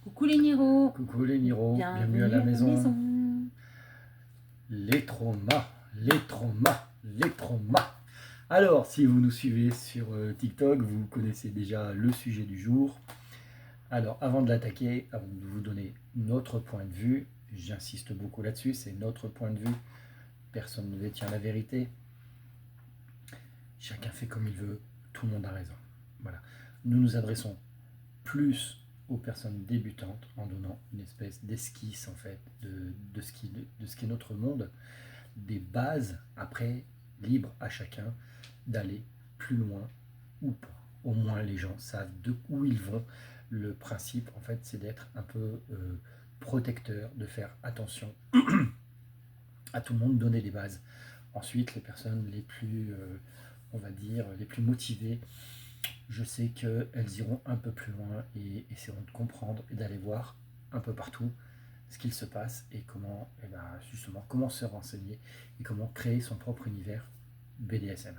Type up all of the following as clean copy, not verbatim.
Coucou les Niro, Coucou les Niro, bienvenue à bienvenue la à la maison. maison. Les traumas, les traumas, les traumas. Alors, si vous nous suivez sur TikTok, vous connaissez déjà le sujet du jour. Alors, avant de l'attaquer, avant de vous donner notre point de vue, j'insiste beaucoup là-dessus, c'est notre point de vue. Personne ne détient la vérité. Chacun fait comme il veut, tout le monde a raison. Voilà. Nous nous adressons plus aux personnes débutantes en donnant une espèce d'esquisse en fait de ce qu'est notre monde, des bases, après libre à chacun d'aller plus loin ou pas. Au moins les gens savent de où ils vont. Le principe en fait c'est d'être un peu protecteur, de faire attention à tout le monde, donner les bases. Ensuite les personnes les plus on va dire les plus motivées, je sais qu'elles iront un peu plus loin et essaieront de comprendre et d'aller voir un peu partout ce qu'il se passe et comment, et ben justement, comment se renseigner et comment créer son propre univers BDSM.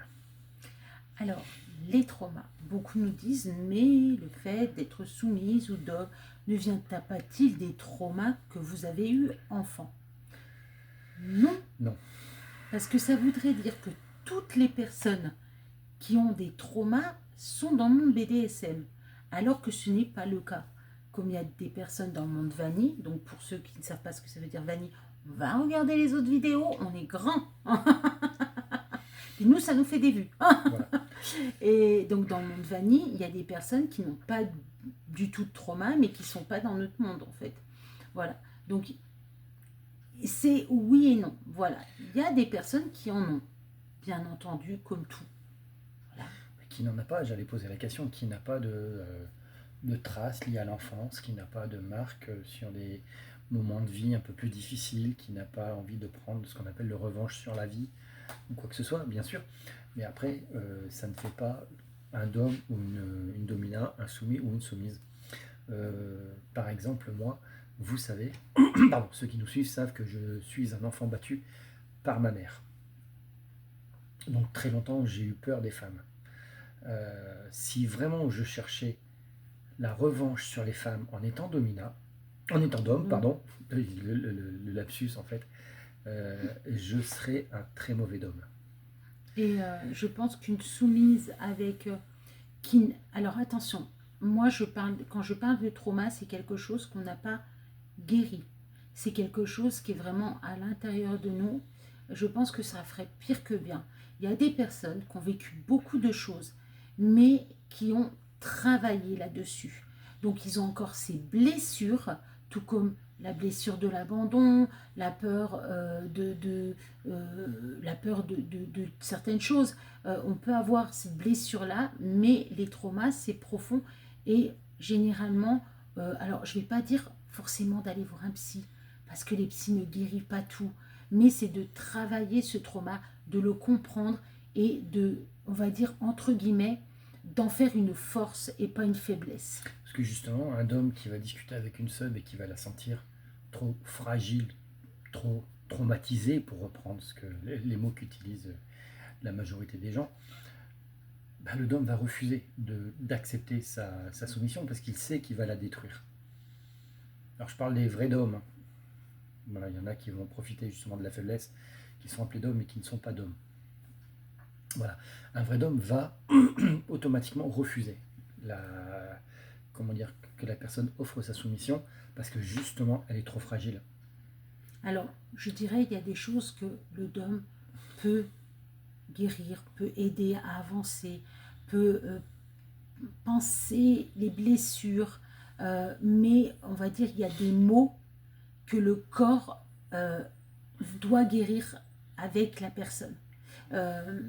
Alors, les traumas. Beaucoup nous disent, mais le fait d'être soumise ou d'homme ne vient-il des traumas que vous avez eus enfant? Non, Non, parce que ça voudrait dire que toutes les personnes qui ont des traumas sont dans le monde BDSM, alors que ce n'est pas le cas. Comme il y a des personnes dans le monde vanille, donc pour ceux qui ne savent pas ce que ça veut dire vanille, on va regarder les autres vidéos, on est grand. Et nous, ça nous fait des vues. voilà. Et donc dans le monde vanille, il y a des personnes qui n'ont pas du tout de trauma, mais qui ne sont pas dans notre monde en fait. Voilà. Donc c'est oui et non. Voilà. Il y a des personnes qui en ont, bien entendu, comme tout. Voilà. Mais qui n'en a pas, j'allais poser la question, qui n'a pas de traces liées à l'enfance, qui n'a pas de marque sur des moments de vie un peu plus difficiles, qui n'a pas envie de prendre ce qu'on appelle le revanche sur la vie, ou quoi que ce soit, bien sûr. Mais après, ça ne fait pas un dom ou une domina, un soumis ou une soumise. Par exemple, moi, vous savez, pardon, ceux qui nous suivent savent que je suis un enfant battu par ma mère. Donc très longtemps, j'ai eu peur des femmes. Si vraiment je cherchais la revanche sur les femmes en étant domina, en étant d'homme, pardon, le lapsus en fait, je serais un très mauvais dôme. Et je pense qu'une soumise avec alors attention, moi quand je parle de trauma, c'est quelque chose qu'on n'a pas guéri. C'est quelque chose qui est vraiment à l'intérieur de nous. Je pense que ça ferait pire que bien. Il y a des personnes qui ont vécu beaucoup de choses, mais qui ont travaillé là-dessus. Donc ils ont encore ces blessures, tout comme la blessure de l'abandon, la peur la peur de certaines choses. On peut avoir ces blessures-là, mais les traumas, c'est profond. Et généralement, alors je ne vais pas dire forcément d'aller voir un psy, parce que les psys ne guérissent pas tout, mais c'est de travailler ce trauma, de le comprendre et de, on va dire, entre guillemets, d'en faire une force et pas une faiblesse. Parce que justement, un homme qui va discuter avec une sub et qui va la sentir trop fragile, trop traumatisée, pour reprendre les mots qu'utilisent la majorité des gens, bah, le dom va refuser d'accepter sa soumission parce qu'il sait qu'il va la détruire. Alors je parle des vrais dômes. Voilà, il y en a qui vont profiter justement de la faiblesse, qui sont appelés dômes et qui ne sont pas dômes. Voilà. Un vrai dôme va automatiquement refuser comment dire, que la personne offre sa soumission parce que justement elle est trop fragile. Alors, je dirais qu'il y a des choses que le dôme peut guérir, peut aider à avancer, peut penser les blessures, mais on va dire qu'il y a des mots que le corps doit guérir avec la personne. Euh,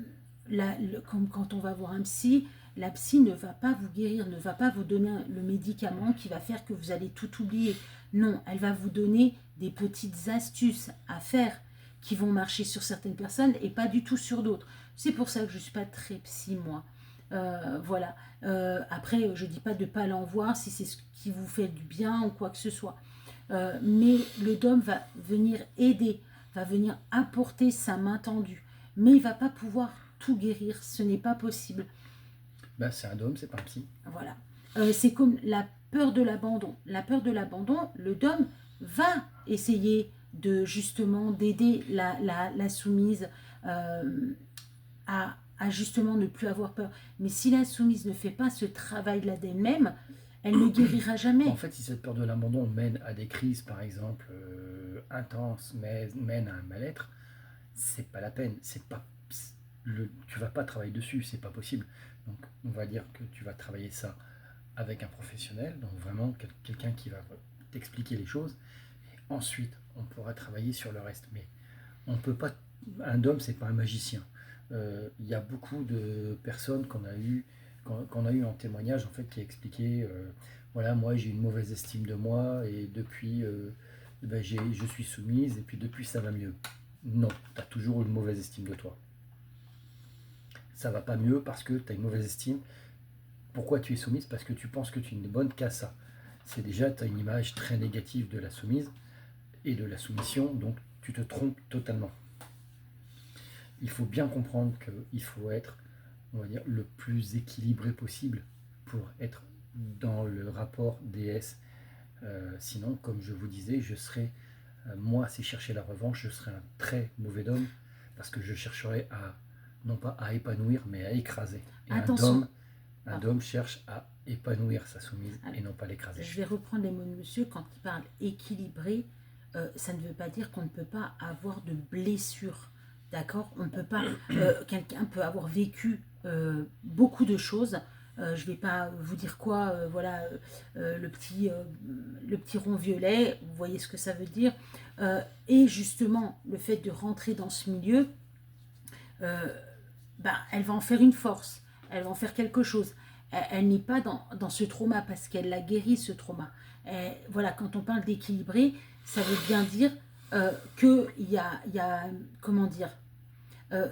comme quand on va voir un psy, la psy ne va pas vous guérir, ne va pas vous donner le médicament qui va faire que vous allez tout oublier. Non, elle va vous donner des petites astuces à faire qui vont marcher sur certaines personnes et pas du tout sur d'autres. C'est pour ça que je ne suis pas très psy, moi. Voilà. Après, je ne dis pas de ne pas l'en voir si c'est ce qui vous fait du bien ou quoi que ce soit. Mais le dôme va venir aider, va venir apporter sa main tendue. Mais il ne va pas pouvoir tout guérir, ce n'est pas possible. Bah, c'est un dôme, c'est pas un psy. Voilà. C'est comme la peur de l'abandon. La peur de l'abandon, le dom va essayer de justement d'aider la soumise à justement ne plus avoir peur. Mais si la soumise ne fait pas ce travail-là d'elle-même, elle ne guérira jamais. En fait, si cette peur de l'abandon mène à des crises, par exemple, intenses, mène à un mal-être, c'est pas la peine. Tu vas pas travailler dessus, c'est pas possible. Donc, on va dire que tu vas travailler ça avec un professionnel, donc vraiment quelqu'un qui va t'expliquer les choses. Et ensuite, on pourra travailler sur le reste. Mais on peut pas. Un homme, c'est pas un magicien. Il y a beaucoup de personnes qu'on a eu en témoignage en fait qui expliquaient voilà, moi j'ai une mauvaise estime de moi et depuis je suis soumise et puis depuis ça va mieux. Non, tu as toujours une mauvaise estime de toi. Ça va pas mieux parce que tu as une mauvaise estime. Pourquoi tu es soumise? Parce que tu penses que tu n'es bonne qu'à ça. C'est déjà, tu as une image très négative de la soumise et de la soumission, donc tu te trompes totalement. Il faut bien comprendre qu'il faut être, on va dire, le plus équilibré possible pour être dans le rapport déesse. Sinon, comme je vous disais, je serais, moi, si je cherchais la revanche, je serais un très mauvais homme parce que je chercherais à, non pas à épanouir, mais à écraser. Et Attention. un homme cherche à épanouir sa soumise et non pas l'écraser. Je vais reprendre les mots de monsieur quand il parle équilibré. Ça ne veut pas dire qu'on ne peut pas avoir de blessures. D'accord? On ne peut pas. Quelqu'un peut avoir vécu beaucoup de choses. Je ne vais pas vous dire quoi. Voilà, le petit rond violet. Vous voyez ce que ça veut dire. Et justement, le fait de rentrer dans ce milieu, elle va en faire une force. Elle va en faire quelque chose. Elle n'est pas dans ce trauma parce qu'elle l'a guéri, ce trauma. Voilà, quand on parle d'équilibré, ça veut bien dire qu'il y a, comment dire,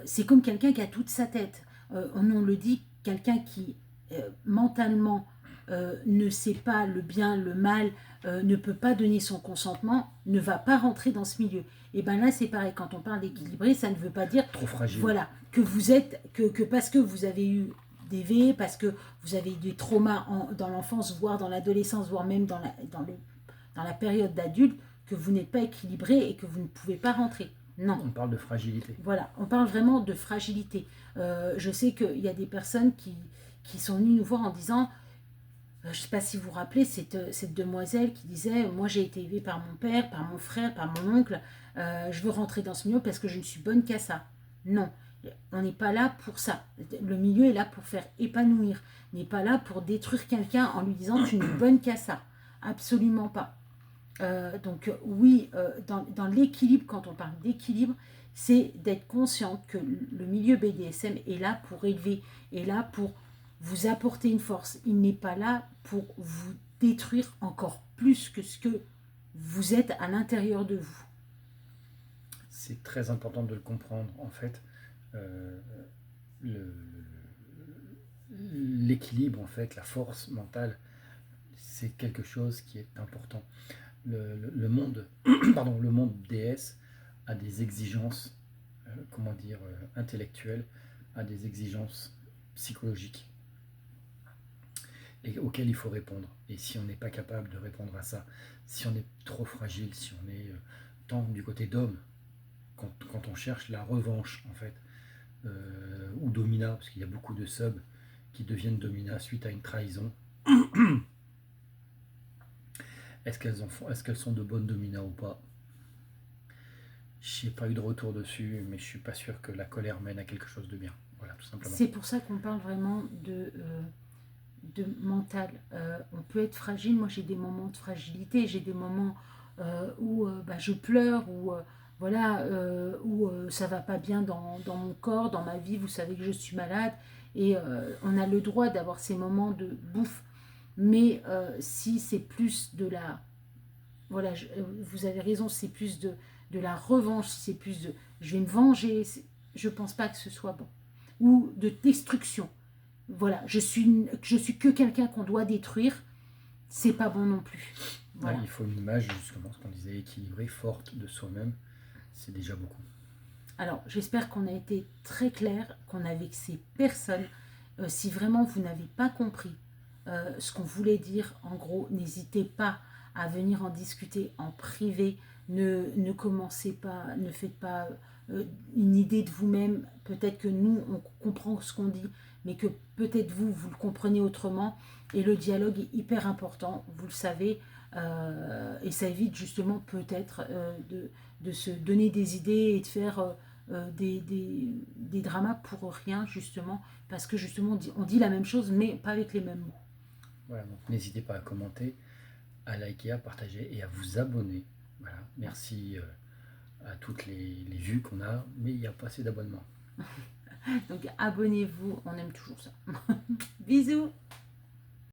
c'est comme quelqu'un qui a toute sa tête. On le dit, quelqu'un qui mentalement ne sait pas le bien, le mal, ne peut pas donner son consentement, ne va pas rentrer dans ce milieu. Et bien là, c'est pareil, quand on parle d'équilibré, ça ne veut pas dire trop fragile. Voilà, que vous êtes, que parce que vous avez eu des V, parce que vous avez eu des traumas dans l'enfance, voire dans l'adolescence, voire même dans la période d'adulte, que vous n'êtes pas équilibré et que vous ne pouvez pas rentrer. Non. On parle de fragilité. Voilà, on parle vraiment de fragilité. Je sais qu'il y a des personnes qui sont venues nous voir en disant, je ne sais pas si vous vous rappelez, cette demoiselle qui disait, moi j'ai été élevée par mon père, par mon frère, par mon oncle, je veux rentrer dans ce milieu parce que je ne suis bonne qu'à ça. Non, on n'est pas là pour ça. Le milieu est là pour faire épanouir. On n'est pas là pour détruire quelqu'un en lui disant tu n'es bonne qu'à ça. Absolument pas. Donc oui, dans l'équilibre, quand on parle d'équilibre, c'est d'être consciente que le milieu BDSM est là pour élever, est là pour vous apporter une force. Il n'est pas là pour vous détruire encore plus que ce que vous êtes à l'intérieur de vous. C'est très important de le comprendre. En fait, l'équilibre, en fait, la force mentale, c'est quelque chose qui est important. Le monde, pardon, le monde DS a des exigences, intellectuelles, a des exigences psychologiques et auxquelles il faut répondre. Et si on n'est pas capable de répondre à ça, si on est trop fragile, si on est tant du côté d'homme, quand on cherche la revanche en fait, ou domina, parce qu'il y a beaucoup de subs qui deviennent domina suite à une trahison. Est-ce qu'elles sont de bonnes dominas ou pas? Je n'ai pas eu de retour dessus, mais je suis pas sûr que la colère mène à quelque chose de bien. Voilà, tout simplement. C'est pour ça qu'on parle vraiment de mental. On peut être fragile. Moi, j'ai des moments de fragilité. J'ai des moments où je pleure, où ça va pas bien dans mon corps, dans ma vie. Vous savez que je suis malade. Et on a le droit d'avoir ces moments de bouffe. Mais si c'est plus de la... Voilà, vous avez raison, c'est plus de la revanche, c'est plus de... Je vais me venger, je pense pas que ce soit bon. Ou de destruction. Voilà, je suis que quelqu'un qu'on doit détruire, c'est pas bon non plus. Voilà. Ouais, il faut une image, justement, ce qu'on disait, équilibrée, forte de soi-même, c'est déjà beaucoup. Alors, j'espère qu'on a été très clair, qu'on a vexé personne. Si vraiment vous n'avez pas compris, ce qu'on voulait dire. En gros, n'hésitez pas à venir en discuter en privé. Ne commencez pas, ne faites pas une idée de vous-même. Peut-être que nous, on comprend ce qu'on dit, mais que peut-être vous, vous le comprenez autrement. Et le dialogue est hyper important, vous le savez. Et ça évite justement peut-être de se donner des idées et de faire des dramas pour rien, justement, parce que justement on dit la même chose, mais pas avec les mêmes mots. Voilà, donc n'hésitez pas à commenter, à liker, à partager et à vous abonner. Voilà, merci à toutes les vues qu'on a, mais il n'y a pas assez d'abonnements. Donc abonnez-vous, on aime toujours ça. Bisous.